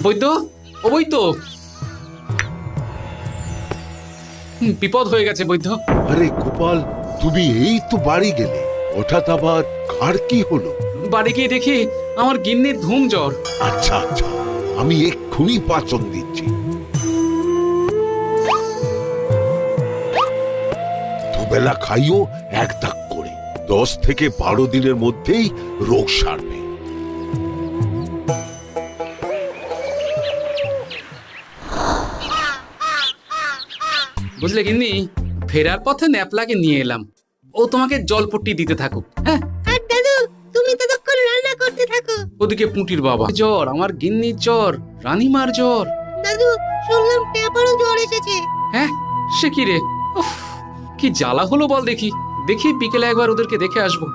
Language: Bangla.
বৈদ্য, ও বৈদ্য, বিপদ হয়ে গেছে বৈদ্য। আরে গোপাল, তুমি এই তো বাড়ি গেলে, হঠাৎ আবার কার কি হলো? বাড়ি গিয়ে দেখি আমার গিন্নির ধুম জ্বর। আচ্ছা আচ্ছা, আমি এক্ষুনি পাচন দিচ্ছি। দুবেলা খাইও এক দাগ করে, 10 থেকে 12 দিনের মধ্যেই রোগ সারবে। বুঝলে গিন্নি, ফেরার পথে ন্যাপলাকে নিয়ে এলাম, ও তোমাকে জলপট্টি দিতে থাকুক। হ্যাঁ, আর দাদু, তুমি ততক্ষণ রান্না করতে থাকো। ওদিকে পুঁটির বাবা জ্বর, আমার গিন্নির জ্বর, রানীমার জ্বর। দাদু, শুনলাম ট্যাপারও জ্বর এসেছে। হ্যাঁ, সে কি রে, উফ, কি জ্বালা হলো বল দেখি। দেখি বিকেলে একবার ওদেরকে দেখে আসবো।